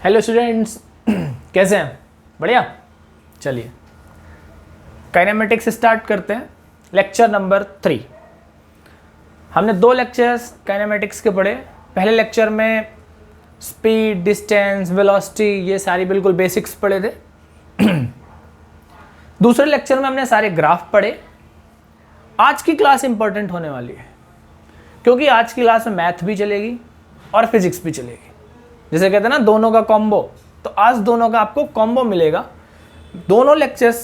Hello students, कैसे हैं? बढ़िया। चलिए काइनेमेटिक्स स्टार्ट करते हैं। Lecture number 3। हमने 2 लेक्चर्स काइनेमेटिक्स के पढ़े। पहले लेक्चर में स्पीड, डिस्टेंस, वेलोसिटी ये सारी बिल्कुल बेसिक्स पढ़े थे। दूसरे लेक्चर में हमने सारे ग्राफ पढ़े। आज की क्लास इंपॉर्टेंट होने वाली है क्योंकि आज की क्लास में मैथ भी चलेगी और फिजिक्स भी चलेगी। जैसे कहते हैं ना, दोनों का कॉम्बो। तो आज दोनों का आपको कॉम्बो मिलेगा। दोनों लेक्चर्स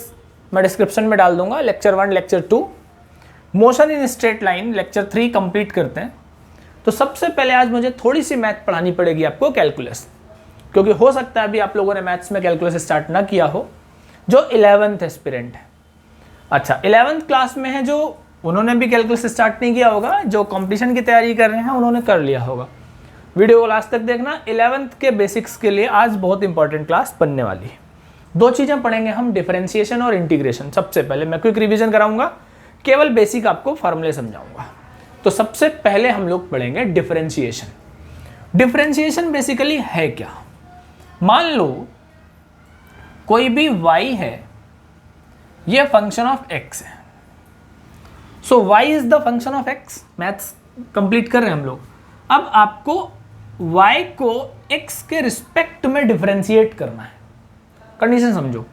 मैं डिस्क्रिप्शन में डाल दूंगा। Lecture 1, lecture 2, motion in straight line, lecture 3 complete करते हैं। तो सबसे पहले आज मुझे थोड़ी सी मैथ पढ़ानी पड़ेगी आपको, कैलकुलस, क्योंकि हो सकता है अभी आप लोगों ने मैथ्स में कैलकुलस स्टार्ट ना किया हो, जो 11th एस्पिरेंट है। अच्छा, 11th क्लास में है जो, उन्होंने भी कैलकुलस स्टार्ट नहीं किया होगा। जो कंपटीशन की तैयारी कर रहे हैं उन्होंने कर लिया होगा। वीडियो को लास्ट तक देखना। 11th के बेसिक्स के लिए आज बहुत इंपॉर्टेंट क्लास बनने वाली है। 2 चीज़ें पढ़ेंगे हम, डिफरेंशिएशन और इंटीग्रेशन। सबसे पहले मैं क्विक रिवीजन कराऊंगा, केवल बेसिक आपको फार्मूले समझाऊंगा। तो सबसे पहले हम लोग पढ़ेंगे डिफरेंशिएशन। डिफरेंशिएशन बेसिकली है क्या? मान लो कोई भी y है, ये फंक्शन ऑफ x है। सो y is the function of x। Maths complete कर रहे हैं हम लोग। अब आपको y को x के रिस्पेक्ट में डिफरेंशिएट करना है। कंडीशन समझो,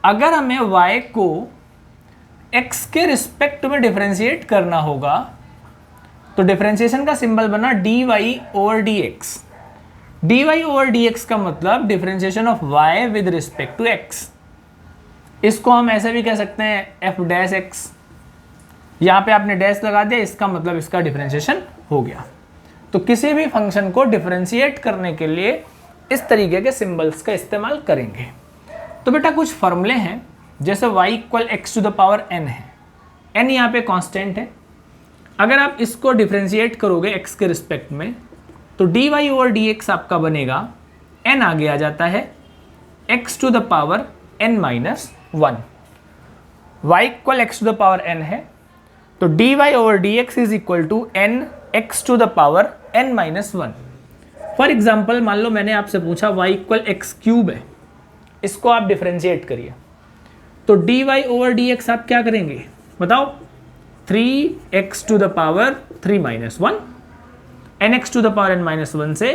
अगर हमें y को x के रिस्पेक्ट में डिफरेंशिएट करना होगा तो डिफरेंशिएशन का सिंबल बना dy over dx। dy over dx का मतलब differentiation of y with respect to x। इसको हम ऐसे भी कह सकते हैं f डैश x। यहाँ पे आपने डैश लगा दिया, इसका मतलब इसका डिफरेंशिएशन हो गया। तो किसी भी फंक्शन को डिफरेंशिएट करने के लिए इस तरीके के सिंबल्स का इस्तेमाल करेंगे। तो बेटा कुछ फॉर्मूले हैं, जैसे y equal x to the power n है। n यहाँ पे कांस्टेंट है। अगर आप इसको डिफरेंशिएट करोगे x के रिस्पेक्ट में तो dy ओवर dx आपका बनेगा, n आगे आ जाता है, x to the power n minus 1। y equal x to the power n है तो dy over dx is equal to n x to the power n minus 1। For example, मान लो मैंने आपसे पूछा y इक्वल एक्स क्यूब है, इसको आप डिफरेंशिएट करिए। तो dy ओवर dx आप क्या करेंगे बताओ? 3x to the power 3 minus 1। nx to the power n minus 1 से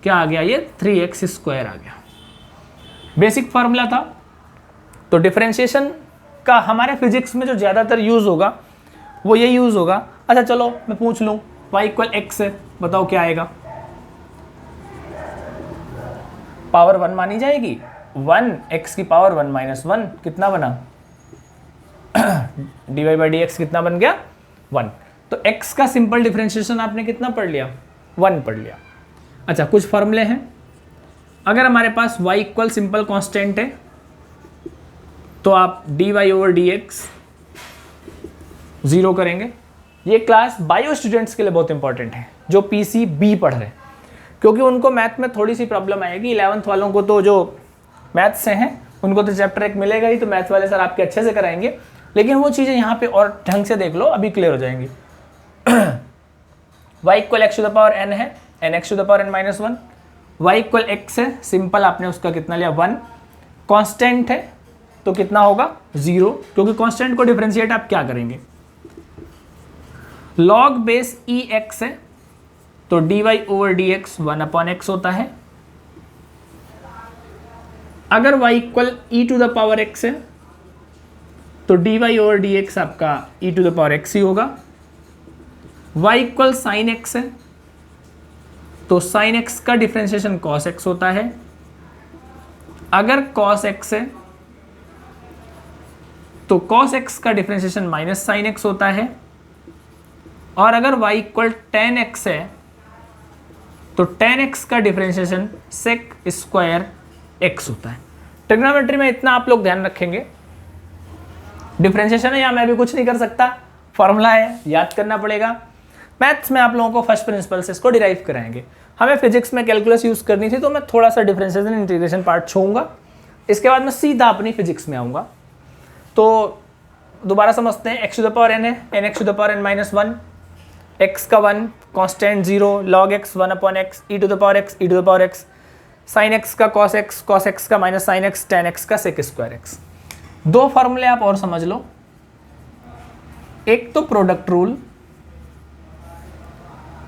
क्या आ गया? ये 3x स्क्वायर आ गया। बेसिक फार्मूला था। तो डिफरेंशिएशन का हमारे फिजिक्स में जो ज़्यादातर यूज़ होगा वो ये यूज़ होगा। अच्छा चलो मैं पूछ लूँ, y इक्वल एक्स है, बताओ क्या आएगा? पावर 1 मानी जाएगी। 1 x की पावर 1 माइनस 1 कितना बना? dy बाई dx कितना बन गया? 1। तो x का सिंपल डिफरेंशिएशन आपने कितना पढ़ लिया? 1 पढ़ लिया। अच्छा, कुछ फॉर्मूले हैं। अगर हमारे पास y इक्वल सिंपल कांस्टेंट है तो आप dy ओवर dx 0 करेंगे। ये क्लास बायो स्टूडेंट्स के लिए बहुत इंपॉर्टेंट है जो PCB पढ़ रहे हैं, क्योंकि उनको मैथ में थोड़ी सी प्रॉब्लम आएगी। 11th वालों को तो जो मैथ से हैं उनको तो चैप्टर 1 मिलेगा ही, तो मैथ वाले सर आपके अच्छे से कराएंगे, लेकिन वो चीज़ें यहाँ पे और ढंग से देख लो, अभी क्लियर हो जाएंगी। y equal x to the power n है, n x to the power n minus 1। y equal x है, सिंपल आपने उसका कितना लिया? 1। कॉन्स्टेंट है तो कितना होगा? 0, क्योंकि कॉन्स्टेंट को डिफरेंशिएट आप क्या करेंगे? लॉग बेस ex है तो dy over dx 1 upon x होता है। अगर y equal e to the power x है तो dy ओवर dx आपका e to the power x ही होगा। y इक्वल साइन x है तो साइन x का डिफरेंशिएशन cos x होता है। अगर cos x है तो cos x का डिफरेंशिएशन माइनस साइन x होता है। और अगर y इक्वल टेन एक्स है तो टेन एक्स का डिफरेंशिएशन सेक स्क्वायर x होता है। ट्रिग्नोमेट्री में इतना आप लोग ध्यान रखेंगे। डिफरेंशिएशन है, या मैं भी कुछ नहीं कर सकता, फॉर्मूला है, याद करना पड़ेगा। मैथ्स में आप लोगों को फर्स्ट प्रिंसिपल से इसको डिराइव कराएंगे। हमें फिजिक्स में कैलकुलस यूज़ करनी थी तो मैं थोड़ा सा डिफरेंशिएशन इंटीग्रेशन पार्ट छूँगा, इसके बाद मैं सीधा अपनी फिजिक्स में आऊँगा। तो दोबारा समझते हैं, x to the power n है, n x to the power n minus 1, x का 1, constant 0, log x 1 upon x, e to the power x, e to the power x। Sine x का cos x का minus sine x, tan x का sec square x. दो फॉर्मूले आप और समझ लो, एक तो प्रोडक्ट रूल,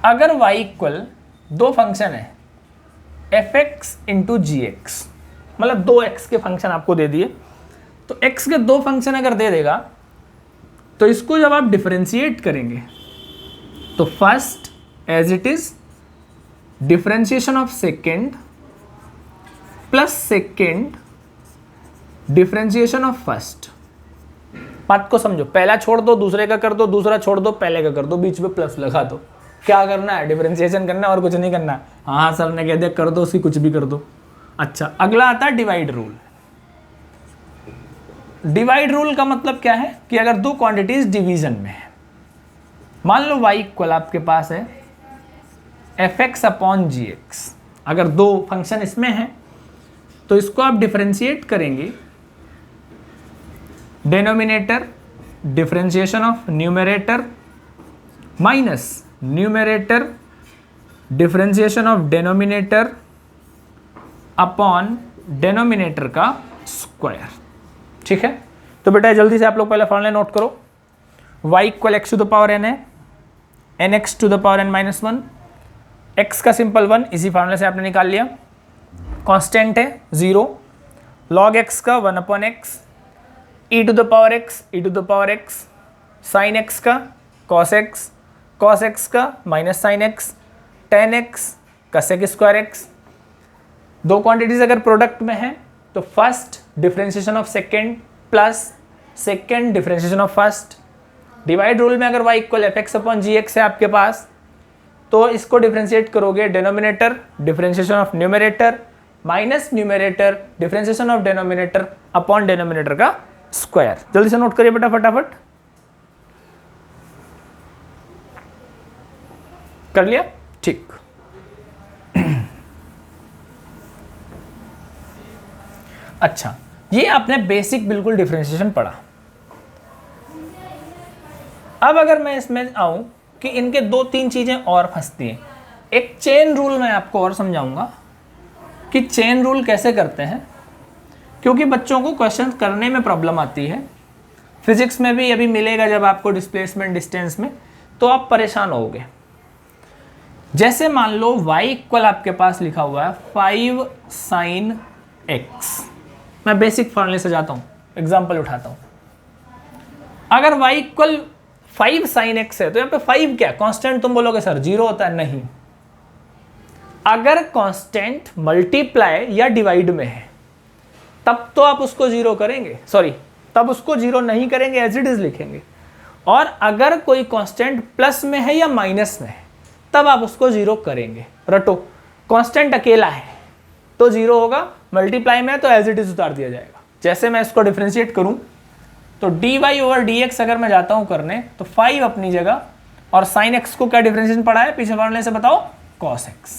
अगर y इक्वल दो फंक्शन है एफ एक्स इंटू जी एक्स, मतलब दो x के फंक्शन आपको दे दिए, तो x के दो फंक्शन अगर दे देगा तो इसको जब आप डिफरेंशिएट करेंगे तो first as it is differentiation of second plus second differentiation of first. बात को समझो, पहला छोड़ दो दूसरे का कर दो, दूसरा छोड़ दो पहले का कर दो, बीच में प्लस लगा दो। क्या करना है? डिफरेंशिएशन करना है और कुछ नहीं करना है। हाँ सर ने कह दिया कर दो, उसकी कुछ भी कर दो। अच्छा, अगला आता है डिवाइड रूल। डिवाइड रूल का मतलब क्या है कि अगर दो क्वांटिटीज डिवीजन में है, मान लो y इक्वल आपके पास है F x upon g x, अगर दो फंक्शन इसमें है तो इसको आप डिफरेंशिएट करेंगे, denominator differentiation of numerator minus numerator differentiation of denominator upon denominator का स्क्वायर। ठीक है, तो बेटा जल्दी से आप लोग पहले फॉर्मूला नोट करो। y equal x to the power n है, n x to the power n minus one, x का सिंपल वन, इसी फॉर्मूले से आपने निकाल लिया। कांस्टेंट है 0, log x का 1 upon x, e to the power x, sine x का cos x का minus sine x, tan x का सेक स्क्वायर x। दो क्वांटिटीज अगर प्रोडक्ट में है तो first differentiation of second plus second differentiation of first. Divide rule में अगर y equal f x upon g x है आपके पास, तो इसको डिफरेंशिएट करोगे, denominator differentiation of numerator minus numerator differentiation of denominator upon denominator का स्क्वायर। जल्दी से नोट करिए बेटा फटाफट। कर लिया? ठीक। अच्छा, ये आपने बेसिक बिल्कुल डिफरेंशिएशन पढ़ा। अब अगर मैं इसमें आऊं कि इनके दो तीन चीजें और फंसती हैं। एक चेन रूल मैं आपको और समझाऊंगा कि चेन रूल कैसे करते हैं, क्योंकि बच्चों को क्वेश्चन करने में प्रॉब्लम आती है। फिजिक्स में भी अभी मिलेगा जब आपको डिस्प्लेसमेंट डिस्टेंस में, तो आप परेशान होगे। जैसे मान लो y इक्वल आपके पास लिखा हुआ है 5 साइन x। मैं बेसिक फॉर्मूले से जाता हूं, एग्जांपल उठाता हूं। अगर y इक्वल 5 साइन x है तो यहाँ पे 5 क्या कांस्टेंट? तुम बोलोगे सर 0 होता है। नहीं, अगर कांस्टेंट मल्टीप्लाई या डिवाइड में है तब तो आप उसको 0 करेंगे, सॉरी तब उसको 0 नहीं करेंगे, एज इट इज लिखेंगे। और अगर कोई कांस्टेंट प्लस में है या माइनस में है तब आप उसको 0 करेंगे। रटो, कांस्टेंट अकेला है तो 0 होगा, मल्टीप्लाई में है तो एज इट इज उतार दिया जाएगा। जैसे मैं इसको डिफरेंशिएट करूं तो dy ओवर dx अगर मैं जाता हूं करने तो 5 अपनी जगह, और sin x को क्या डिफरेंशिएशन पढ़ा है पीछे फॉर्मूले से बताओ, cos x,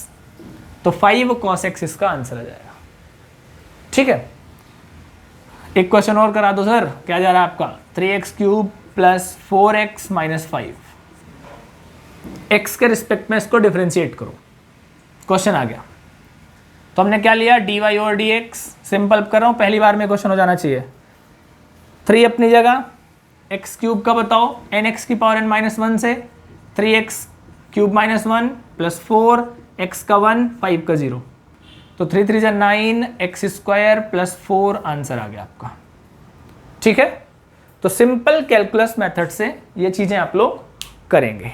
तो 5 cos x इसका आंसर आ जाएगा। ठीक है, एक क्वेश्चन और करा दो सर। क्या जा रहा है आपका? 3x cube plus 4x minus 5, x के रिस्पेक्ट में इसको डिफरेंशिएट करो। क्वेश्चन आ गया तो हमने क्या लिया, dy ओवर dx। सिंपल कर रहा हूं, पहली बार में क्वेश्चन हो जाना चाहिए। 3 अपनी जगह, एक्स क्यूब का बताओ, एन एक्स की पावर n माइनस 1 से 3x cube minus 1 plus 4 x का 1 5 का 0, तो 3 3 जा 9 एक्स स्क्वायर प्लस 4 आंसर आ गया आपका। ठीक है, तो सिंपल कैलकुलस मेथड से ये चीजें आप लोग करेंगे।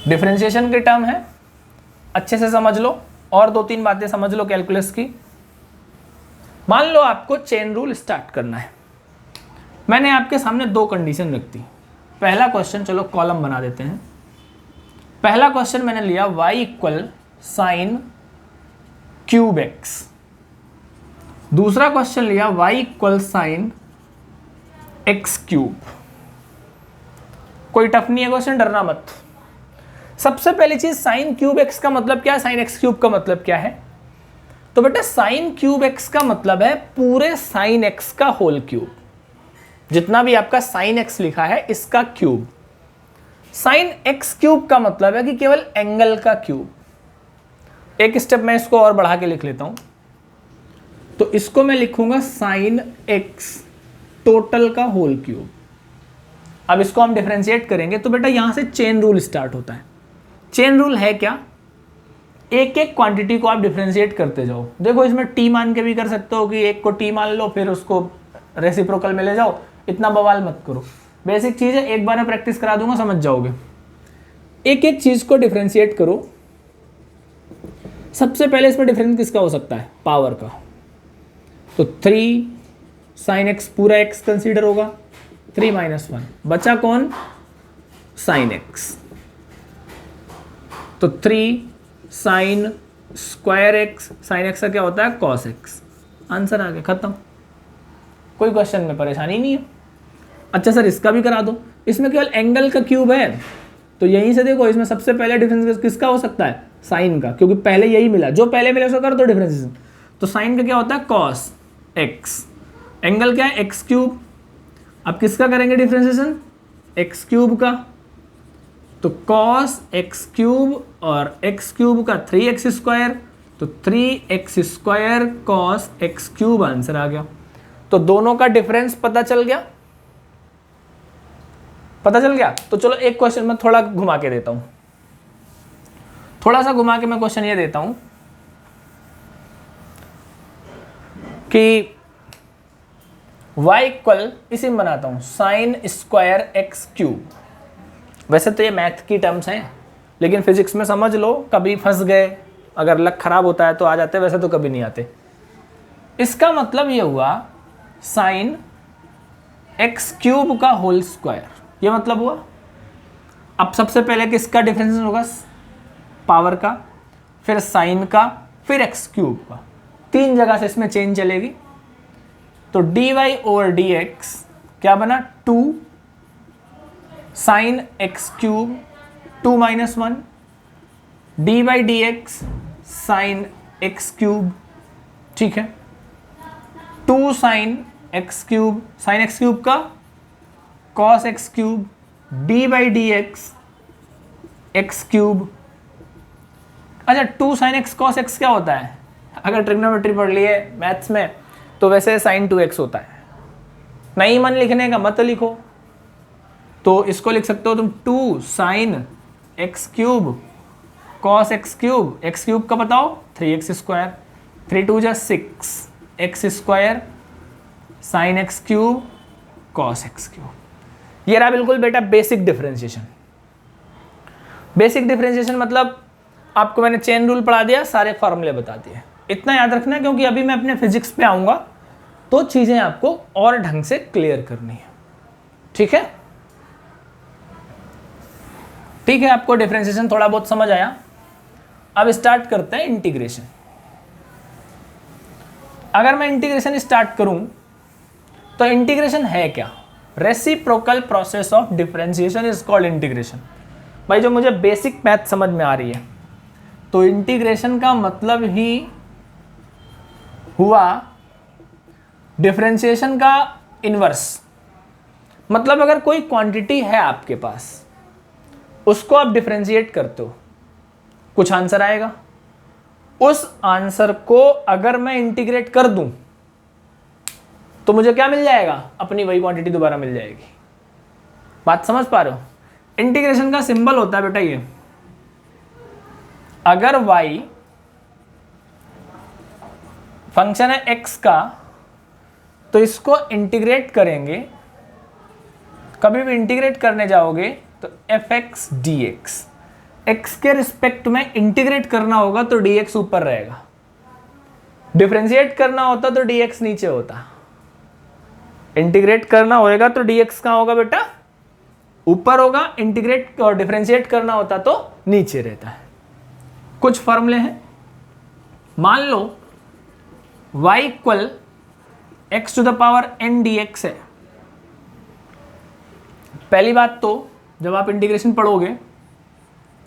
डिफरेंशिएशन के टर्म है, अच्छे से समझ लो, और दो तीन बातें समझ लो कैलकुलस की। मान लो आपको चेन रूल स्टार्ट करना है। मैंने आपके सामने दो कंडीशन रख दी। पहला क्वेश्चन, चलो कॉलम बना देते हैं। पहला क्वेश्चन मैंने लिया y equal sine cube x. दूसरा क्वेश्चन लिया y equal sign x cube. कोई टफ नहीं है क्वेश्चन, डरना मत। सबसे पहली चीज, साइन क्यूब एक्स का मतलब क्या है, साइन एक्स क्यूब का मतलब क्या है? तो बेटा साइन क्यूब एक्स का मतलब है पूरे साइन एक्स का होल क्यूब। जितना भी आपका साइन एक्स लिखा है इसका क्यूब। साइन एक्स क्यूब का मतलब है कि केवल एंगल का क्यूब। एक स्टेप मैं इसको और बढ़ा के लिख लेता हूं, तो इसको मैं लिखूंगा साइन एक्स टोटल का होल क्यूब। अब इसको हम डिफरेंशिएट करेंगे तो बेटा यहां से चेन रूल स्टार्ट होता है। चेन रूल है क्या, एक एक क्वांटिटी को आप डिफरेंशिएट करते जाओ। देखो इसमें टी मान के भी कर सकते हो कि एक को टी मान लो फिर उसको रेसिप्रोकल में ले जाओ, इतना बवाल मत करो। बेसिक चीज है, एक बार में प्रैक्टिस करा दूंगा समझ जाओगे। एक एक चीज को डिफरेंशिएट करो। सबसे पहले इसमें डिफरेंस किसका हो सकता है, पावर का। तो 3 साइन एक्स पूरा एक्स कंसीडर होगा, 3 - 1 बचा कौन, साइन एक्स। तो 3 sine square x, sign x का क्या होता है कॉस एक्स। आंसर आ गया, खत्म। कोई क्वेश्चन में परेशानी नहीं है। अच्छा सर इसका भी करा दो, इसमें केवल एंगल का क्यूब है, तो यहीं से देखो इसमें सबसे पहले डिफरेंस किसका हो सकता है, साइन का, क्योंकि पहले यही मिला, जो पहले मिला उसका कर दो डिफरेंशिएशन। तो साइन का क्या होता है कॉस एक्स, एंगल क्या है एक्स क्यूब। अब किसका करेंगे डिफरेंशिएशन, एक्स क्यूब का, तो कॉस एक्स क्यूब और एक्स क्यूब का 3x स्क्वायर, तो 3x² cos x cube answer आ गया। तो दोनों का डिफरेंस पता चल गया, पता चल गया। तो चलो एक क्वेश्चन मैं थोड़ा घुमा के देता हूं, थोड़ा सा घुमा के मैं क्वेश्चन ये देता हूं कि y इक्वल, इसी में बनाता हूं साइन स्क्वायर एक्स क्यूब। वैसे तो ये मैथ की टर्म्स हैं, लेकिन फिजिक्स में समझ लो कभी फंस गए, अगर लक खराब होता है तो आ जाते, वैसे तो कभी नहीं आते। इसका मतलब ये हुआ साइन एक्स क्यूब का होल स्क्वायर, ये मतलब हुआ। अब सबसे पहले किसका डिफरेंस होगा, पावर का, फिर साइन का, फिर एक्स क्यूब का। 3 जगह से इसमें चेंज चलेगी। तो dy ओवर dx क्या बना, 2 sine x cube 2 - 1 dy/dx sine x cube, ठीक है। 2 sine x cube, sine x cube का cos x cube, dy/dx x cube. अच्छा 2 साइन एक्स कॉस एक्स क्या होता है, अगर ट्रिग्नोमेट्री पढ़ लिए मैथ्स में तो वैसे साइन 2x होता है। नहीं मन लिखने का मत लिखो, तो इसको लिख सकते हो तुम 2 sine x cube cos x cube, x cube का बताओ 3x², 3 2 जा 6 x² sign x cube cos x cube. ये रहा बिल्कुल बेटा बेसिक डिफरेंशिएशन। बेसिक डिफरेंशिएशन मतलब आपको मैंने चेन रूल पढ़ा दिया, सारे फॉर्मूले बता दिए। इतना याद रखना क्योंकि अभी मैं अपने फिजिक्स पे आऊंगा तो चीजें आपको और ढंग से क्लियर करनी है, ठीक है। ठीक है, आपको डिफरेंशिएशन थोड़ा बहुत समझ आया। अब स्टार्ट करते हैं इंटीग्रेशन। अगर मैं इंटीग्रेशन स्टार्ट करूं तो इंटीग्रेशन है क्या, reciprocal process of differentiation is called integration. भाई जो मुझे बेसिक मैथ समझ में आ रही है, तो इंटीग्रेशन का मतलब ही हुआ डिफरेंशिएशन का इनवर्स। मतलब अगर कोई क्वांटिटी है आपके पास, उसको आप डिफरेंशिएट करते हो, कुछ आंसर आएगा। उस आंसर को अगर मैं इंटीग्रेट कर दूं तो मुझे क्या मिल जाएगा, अपनी वही क्वांटिटी दोबारा मिल जाएगी। बात समझ पा रहे हो। इंटीग्रेशन का सिंबल होता है बेटा ये, अगर y फंक्शन है x का तो इसको इंटीग्रेट करेंगे। कभी भी इंटीग्रेट करने जाओगे तो fx dx, x के रिस्पेक्ट में इंटीग्रेट करना होगा तो dx ऊपर रहेगा, डिफरेंशिएट करना होता तो dx नीचे होता। इंटीग्रेट करना होएगा तो dx कहां होगा बेटा, ऊपर होगा। इंटीग्रेट और डिफरेंशिएट करना होता तो नीचे रहता है। कुछ फॉर्मूले हैं, मान लो y इक्वल x⁴n dx है। पहली बात तो जब आप इंटीग्रेशन पढ़ोगे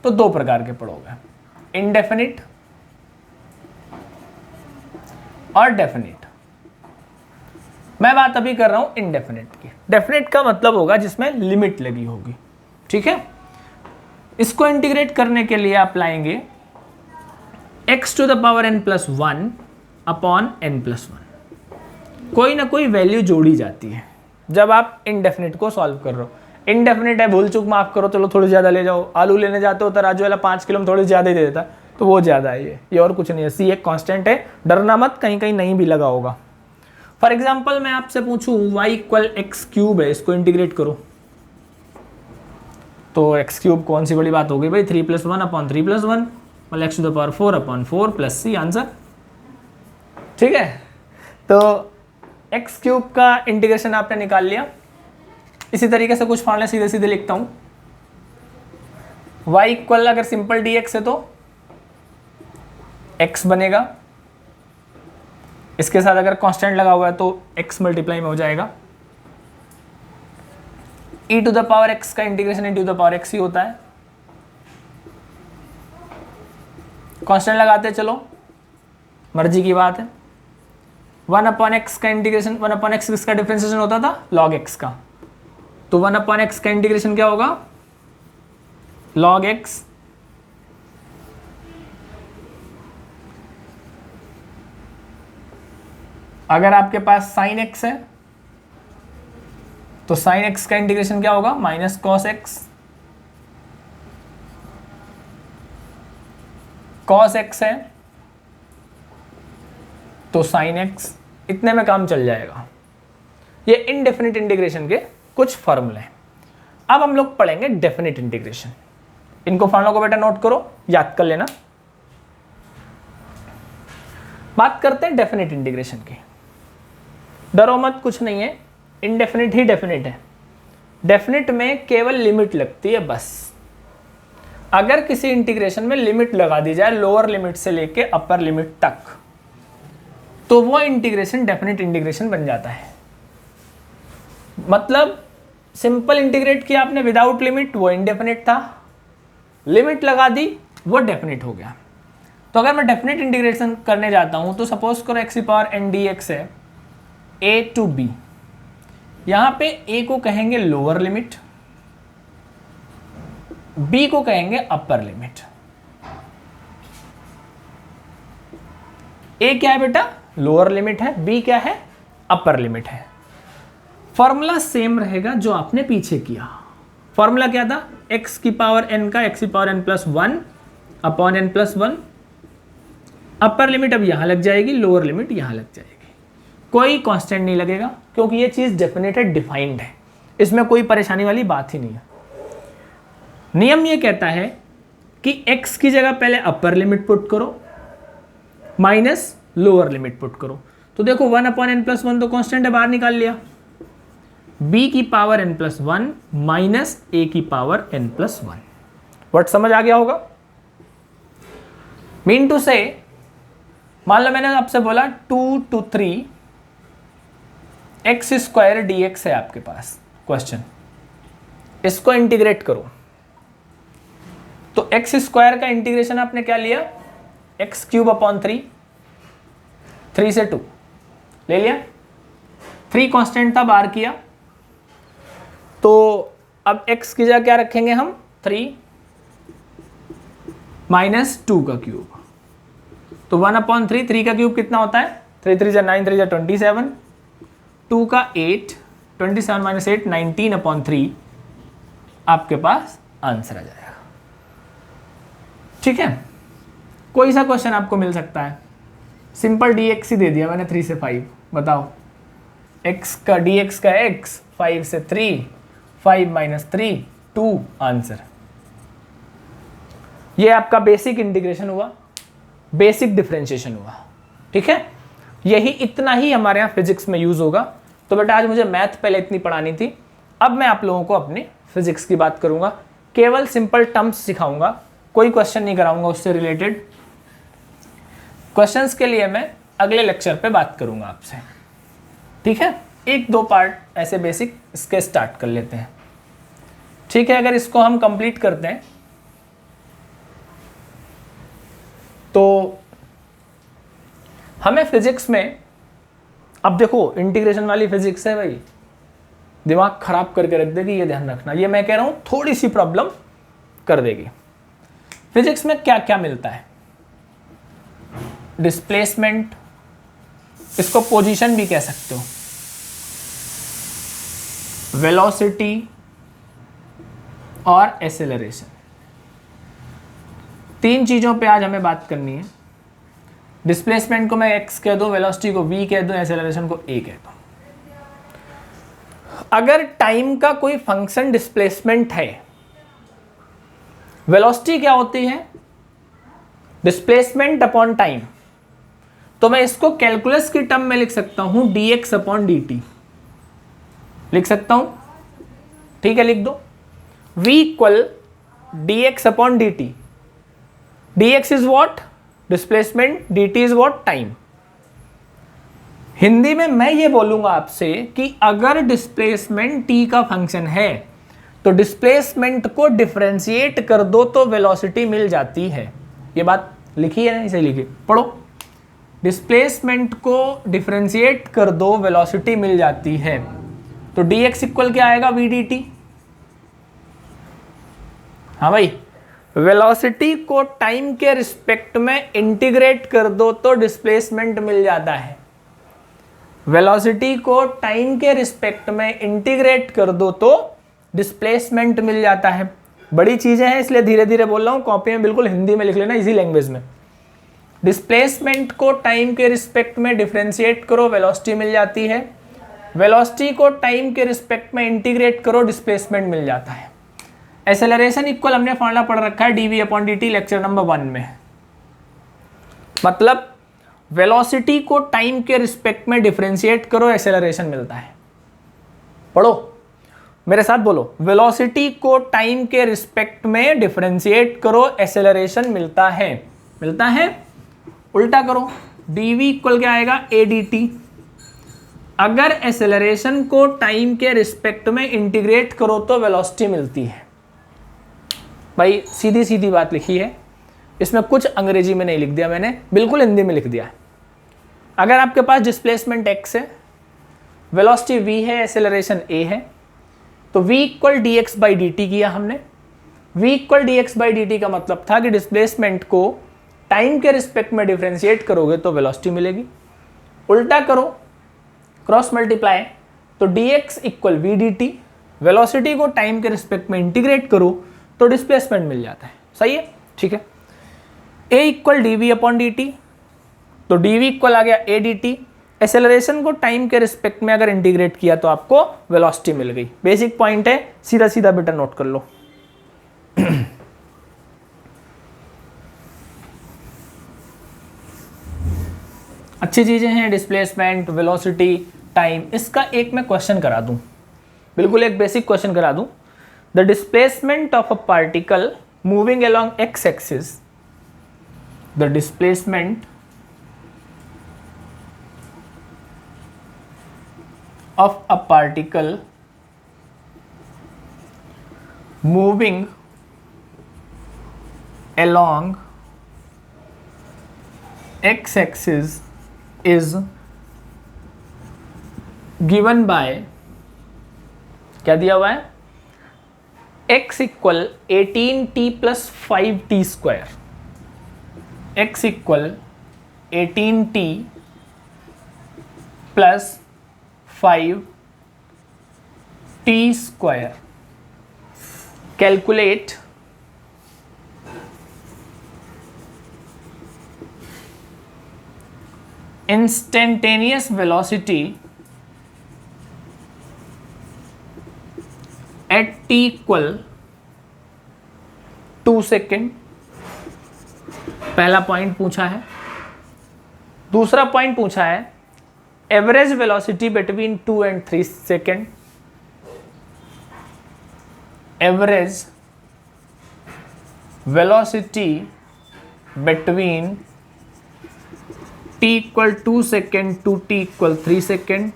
तो 2 प्रकार के पढ़ोगे, इनडेफिनिट और डेफिनिट। मैं बात अभी कर रहा हूं इनडेफिनिट की। डेफिनिट का मतलब होगा जिसमें लिमिट लगी होगी, ठीक है। इसको इंटीग्रेट करने के लिए आप लाएंगे x to the power n plus 1 upon n plus 1, कोई ना कोई वैल्यू जोड़ी जाती है जब आप इनडेफिनिट को सॉल्व कर रहे हो। इनडेफिनिट है, भूल चूक माफ करो, चलो थोड़ी ज़्यादा ले जाओ। आलू लेने जाते हो तो राजू वाला 5 किलो में थोड़ी ज़्यादा ही दे देता, तो वो ज़्यादा है ये और कुछ नहीं है। सी एक कांस्टेंट है, डरना मत, कहीं कहीं नहीं भी लगा होगा। फॉर एग्जाम्पल मैं आपसे पूछूं y इक्वल एक्स क्यूब है, इसको इंटीग्रेट करो तो एक्स क्यूब कौन सी बड़ी बात हो गई भाई, 3 + 1 अपॉन 3 + 1 मतलब x to the power 4 upon 4 plus C answer. ठीक है, तो एक्स क्यूब का इंटीग्रेशन आपने निकाल लिया। इसी तरीके से कुछ फॉर्मूला सीधे सीधे लिखता हूं। y इक्वल अगर सिंपल dx है तो x बनेगा, इसके साथ अगर कांस्टेंट लगा हुआ है तो x मल्टीप्लाई में हो जाएगा। e to the power x का integration e to the power x ही होता है। कांस्टेंट लगाते चलो, मर्जी की बात है। 1 अपॉन एक्स का इंटीग्रेशन, 1 अपॉन एक्स किसका डिफरेंशिएशन होता था, log x का, तो 1 अपॉन एक्स का इंटीग्रेशन क्या होगा, log x। अगर आपके पास sin x है तो sin x का इंटीग्रेशन क्या होगा, minus cos x। cos x है तो sin x, इतने में काम चल जाएगा। ये इनडेफिनिट इंटीग्रेशन के कुछ फॉर्मूले हैं। अब हम लोग पढ़ेंगे डेफिनिट इंटीग्रेशन। इनको फॉर्मूला को बेटा नोट करो, याद कर लेना। बात करते हैं डेफिनिट इंटीग्रेशन की। डरो मत, कुछ नहीं है, इनडेफिनिट ही डेफिनिट है। डेफिनिट में केवल लिमिट लगती है बस। अगर किसी इंटीग्रेशन में लिमिट लगा दी जाए लोअर लिमिट से लेके अपर लिमिट तक, तो वो इंटीग्रेशन डेफिनिट इंटीग्रेशन बन जाता है। मतलब सिंपल इंटीग्रेट किया आपने विदाउट लिमिट, वो इनडेफिनिट था, लिमिट लगा दी वो डेफिनिट हो गया। तो अगर मैं डेफिनिट इंटीग्रेशन करने जाता हूं तो सपोज करो x की पावर n dx है a टू b, यहां पे a को कहेंगे लोअर लिमिट, b को कहेंगे अपर लिमिट। a क्या है बेटा, लोअर लिमिट है, b क्या है, अपर लिमिट है। फॉर्मूला सेम रहेगा जो आपने पीछे किया। फॉर्मूला क्या था, x की पावर n का x की power n plus 1 upon n plus 1। Upper limit अब यहां लग जाएगी, लोअर लिमिट यहां लग जाएगी, कोई कांस्टेंट नहीं लगेगा क्योंकि ये चीज डेफिनेट है, डिफाइंड है, इसमें कोई परेशानी वाली बात ही नहीं है। नियम ये कहता है कि x की जगह पहले अपर लिमिट पुट करो माइनस लोअर लिमिट पुट करो। तो देखो 1 अपॉन n प्लस 1 तो कांस्टेंट है, बाहर निकाल लिया। b की power n plus 1 minus a की पावर n प्लस 1। वर्ड समझ आ गया होगा। मीन टू से, मान लो मैंने आपसे बोला 2 to 3 x स्क्वायर dx है आपके पास क्वेश्चन, इसको इंटीग्रेट करो। तो x स्क्वायर का इंटीग्रेशन आपने क्या लिया, एक्स क्यूब अपॉन 3, 3 से 2 ले लिया, 3 कांस्टेंट था, बाहर किया। तो अब x की जगह क्या रखेंगे हम, 3 माइनस 2 का क्यूब। तो 1 अपॉन 3, 3 का क्यूब कितना होता है, 3 3 जा 9, 3 जा 27, 2 का 8, 27 माइनस 8 19 अपॉन 3, आपके पास आंसर आ जाएगा। ठीक है, कोई सा क्वेश्चन आपको मिल सकता है, सिंपल dx ही दे दिया मैंने 3 से 5, बताओ x का dx का x, 5 से 3, 5 माइनस 3 2, आंसर। ये आपका बेसिक इंटीग्रेशन हुआ, बेसिक डिफरेंशिएशन हुआ। ठीक है, यही इतना ही हमारे यहाँ फिजिक्स में यूज होगा। तो बेटा आज मुझे मैथ पहले इतनी पढ़ानी थी, अब मैं आप लोगों को अपने फिजिक्स की बात करूंगा, केवल सिंपल टर्म्स सिखाऊंगा, कोई क्वेश्चन नहीं कराऊंगा उससे रिलेटेड। क्वेश्चंस के लिए मैं अगले लेक्चर पे बात करूंगा आपसे। ठीक है, 1-2 पार्ट ऐसे बेसिक इसके स्टार्ट कर लेते हैं। ठीक है, अगर इसको हम कंप्लीट करते हैं तो हमें फिजिक्स में, अब देखो इंटीग्रेशन वाली फिजिक्स है भाई, दिमाग खराब करके रख देगी, ये ध्यान रखना। ये मैं कह रहा हूं थोड़ी सी प्रॉब्लम कर देगी। फिजिक्स में क्या क्या मिलता है, डिस्प्लेसमेंट, इसको पोजीशन भी कह सकते हो, वेलोसिटी और एक्सेलरेशन। तीन चीज़ों पे आज हमें बात करनी है। डिस्प्लेसमेंट को मैं x कह दूं, वेलोसिटी को v कह दूं, एक्सेलरेशन को a कह दूं। अगर टाइम का कोई फंक्शन डिस्प्लेसमेंट है, वेलोसिटी क्या होती है? Displacement upon time. तो मैं इसको कैलकुलस की टर्म में लिख सकता हूं dx अपॉन dt, लिख सकता हूं, ठीक है, लिख दो v equal dx upon dt। dx is what? Displacement, dt is what? Time. Hindi में मैं ये बोलूंगा आपसे कि अगर डिस्प्लेसमेंट t का फंक्शन है तो डिस्प्लेसमेंट को डिफरेंशिएट कर दो तो वेलोसिटी मिल जाती है। ये बात लिखी है ना, इसे लिखिए, पढ़ो। डिस्प्लेसमेंट को डिफरेंशिएट कर दो, वेलोसिटी मिल जाती है। तो dx इक्वल क्या आएगा? v dt। हाँ भाई, वेलोसिटी को टाइम के रिस्पेक्ट में इंटीग्रेट कर दो तो डिस्प्लेसमेंट मिल जाता है। वेलोसिटी को टाइम के रिस्पेक्ट में इंटीग्रेट कर दो तो डिस्प्लेसमेंट मिल जाता है। बड़ी चीजें हैं इसलिए धीरे धीरे बोल रहा हूं, कॉपी में बिल्कुल हिंदी में लिख लेना, इजी लैंग्वेज में। डिस्प्लेसमेंट को टाइम के रिस्पेक्ट में डिफरेंशिएट करो, वेलोसिटी मिल जाती है। वेलोसिटी को टाइम के रिस्पेक्ट में इंटीग्रेट करो, डिस्प्लेसमेंट मिल जाता है। एक्सेलरेशन इक्वल हमने फॉर्मूला पढ़ रखा है dv upon dt lecture number 1 में। मतलब वेलोसिटी को टाइम के रिस्पेक्ट में डिफरेंशिएट करो, एक्सेलरेशन मिलता है। पढ़ो, मेरे साथ बोलो, वेलोसिटी को टाइम के रिस्पेक्ट में डिफरेंशिएट करो, एक्सेलरेशन मिलता है। मिलता है, उल्टा करो, dv इक्वल क्या आएगा? a dt। अगर एक्सेलरेशन को टाइम के रिस्पेक्ट में इंटीग्रेट करो तो वेलोसिटी मिलती है। भाई सीधी सीधी बात लिखी है, इसमें कुछ अंग्रेजी में नहीं लिख दिया मैंने, बिल्कुल हिंदी में लिख दिया है। अगर आपके पास डिस्प्लेसमेंट x है, वेलोसिटी v है, एक्सेलरेशन a है, तो v equal dx by dt किया हमने। v equal dx by dt का मतलब था कि डिस्प्लेसमेंट को टाइम के रिस्पेक्ट में डिफरेंशिएट करोगे तो वेलोसिटी मिलेगी। उल्टा करो, क्रॉस मल्टीप्लाई, तो dx equal v dt, velocity को टाइम के रिस्पेक्ट में इंटीग्रेट करो तो डिस्प्लेसमेंट मिल जाता है। सही है, ठीक है। a equal D V upon D T, तो dv इक्वल आ गया a dt। एक्सेलरेशन को टाइम के रिस्पेक्ट में अगर इंटीग्रेट किया तो आपको वेलोसिटी मिल गई। बेसिक पॉइंट है, सीधा सीधा बेटा नोट कर लो। अच्छी चीजें हैं, डिस्प्लेसमेंट, वेलोसिटी, टाइम। इसका एक मैं क्वेश्चन करा दूं, बिल्कुल एक बेसिक क्वेश्चन करा दूं। The displacement of a particle moving along x axis, the displacement of a particle moving along x-axis is given by, क्या दिया हुआ है? x equal 18t plus 5t square, x equal 18t plus 5t square. Calculate instantaneous velocity at t equal 2 second. पहला point पूछा है। दूसरा point पूछा है average velocity between 2 and 3 second. Average velocity between t equal 2 second to t equal 3 second,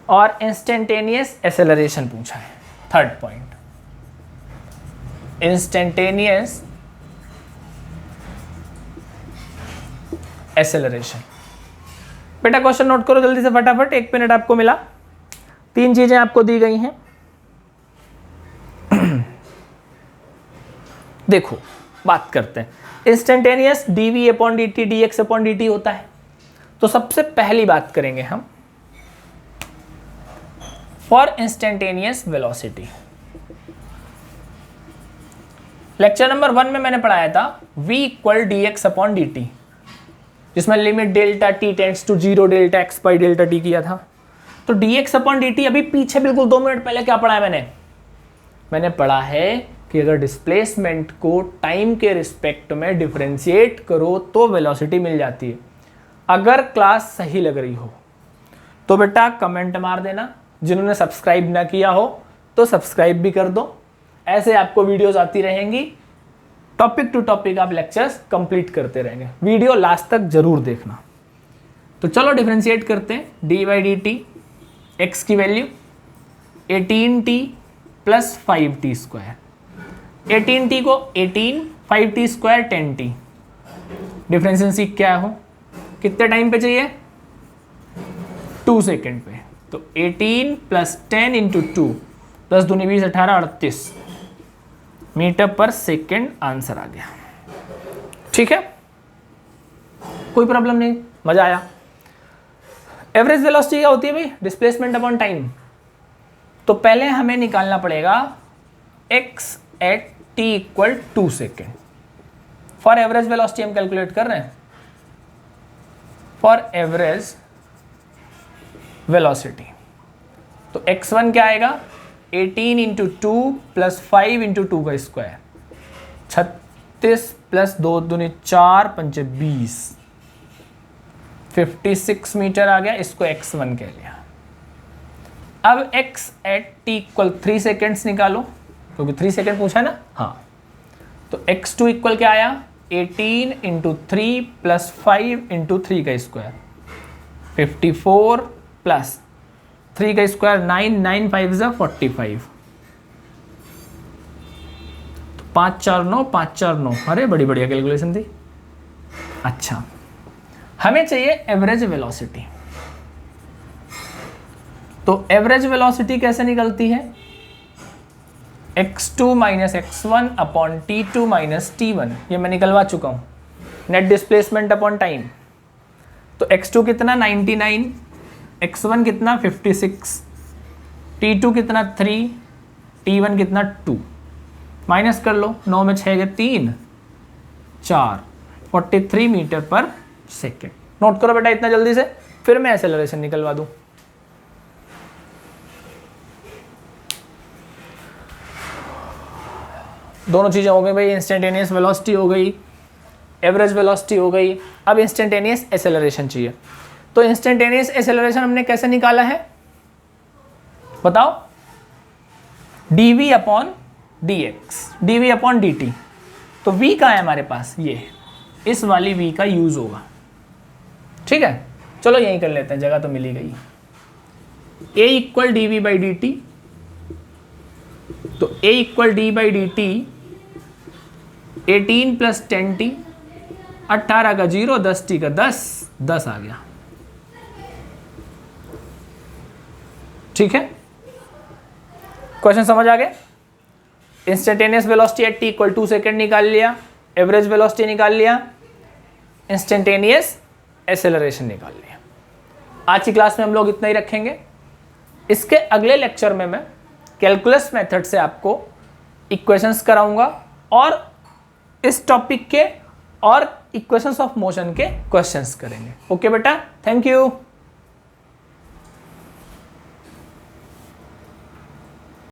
और instantaneous acceleration पूछा है। Third point, instantaneous acceleration. बेटा क्वेश्चन नोट करो जल्दी से फटाफट, 1 मिनट आपको मिला। 3 चीजें आपको दी गई हैं। देखो, बात करते हैं। Instantaneous dv upon dt dx upon dt होता है। तो सबसे पहली बात करेंगे हम for instantaneous velocity. Lecture number 1 में मैंने पढ़ाया था v equal dx upon dt, जिसमें limit delta t tends to 0 delta x by delta t किया था। तो dx अपॉन dt अभी पीछे बिल्कुल 2 मिनट पहले क्या पढ़ा है मैंने पढ़ा है कि अगर डिस्प्लेसमेंट को टाइम के रिस्पेक्ट में डिफरेंशिएट करो तो वेलोसिटी मिल जाती है। अगर क्लास सही लग रही हो तो बेटा कमेंट मार देना, जिन्होंने सब्सक्राइब ना किया हो तो सब्सक्राइब भी कर दो। ऐसे आपको वीडियोस आती रहेंगी, टॉपिक टू टॉपिक आप लेक्चर्स कंप्लीट करते रहेंगे। वीडियो लास्ट तक जरूर देखना। तो चलो डिफरेंशिएट करते हैं। D by D T, x की value 18t plus 5t square. 18t को 18, 5t स्क्वायर 10t। डिफरेंशिएशन सीख क्या हो, कितने टाइम पे चाहिए, 2 सेकेंड पे। तो 18 प्लस 10 इंटू 2, 10 दूनी 20, 18, 38 मीटर पर सेकेंड आंसर आ गया। ठीक है, कोई प्रॉब्लम नहीं, मजा आया। एवरेज वेलोसिटी क्या होती है भाई, डिस्प्लेसमेंट अपॉन टाइम। तो पहले हमें निकालना पड़ेगा x at t equal 2 second. For average velocity हम कैलकुलेट कर रहे हैं। फॉर एवरेज वेलोसिटी तो x1 क्या आएगा, 18 इंटू 2 प्लस 5 इंटू 2 का स्क्वायर, 36 प्लस 2 दूनी 4, 5 20, 56 मीटर आ गया। इसको x1 कह लिया। अब x at t equal 3 seconds निकालो, क्योंकि 3 सेकेंड पूछा है ना। हाँ, तो x2 इक्वल क्या आया, 18 इंटू 3 प्लस 5 इंटू 3 का स्क्वायर, 54 प्लस 3 का स्क्वायर 9, 9 5 जा 45, तो 5 4 9, 5 4 9। अरे बड़ी बढ़िया कैलकुलेशन थी। अच्छा, हमें चाहिए एवरेज वेलोसिटी। तो एवरेज वेलोसिटी कैसे निकलती है, x2 minus x1 upon t2 minus t1। ये मैं निकलवा चुका हूं। नेट डिस्प्लेसमेंट अपॉन टाइम, तो x2 कितना 99, x1 कितना 56, t2 कितना 3, t1 कितना 2। माइनस कर लो, 9 में 6 गए 3, 4, 43 मीटर पर सेकेंड। नोट करो बेटा इतना जल्दी से, फिर मैं एक्सेलरेशन निकलवा दूं। दोनों चीजें हो गई भाई, इंस्टेंटेनियस वेलोसिटी हो गई, एवरेज वेलोसिटी हो गई। अब इंस्टेंटेनियस एक्सेलरेशन चाहिए। तो इंस्टेंटेनियस एक्सेलरेशन हमने कैसे निकाला है बताओ, dv upon dx, dv upon dt। तो v कहाँ है हमारे पास, ये इस वाली v का यूज होगा। ठीक है, चलो यही कर लेते हैं, जगह तो मिली गई। a equal D V by D T, तो a equal D by D T 18 plus 10t, 18 का 0, 10t का 10, 10 आ गया। ठीक है, क्वेश्चन समझ आ गए। Instantaneous velocity at t equal 2 second निकाल लिया, एवरेज वेलोसिटी निकाल लिया, इंस्टेंटेनियस एक्सेलरेशन निकाल लिया। आज की क्लास में हम लोग इतना ही रखेंगे। इसके अगले लेक्चर में मैं कैलकुलस मेथड से आपको इक्वेशंस कराऊंगा और इस टॉपिक के और इक्वेशंस ऑफ मोशन के क्वेश्चंस करेंगे। ओके बेटा, थैंक यू।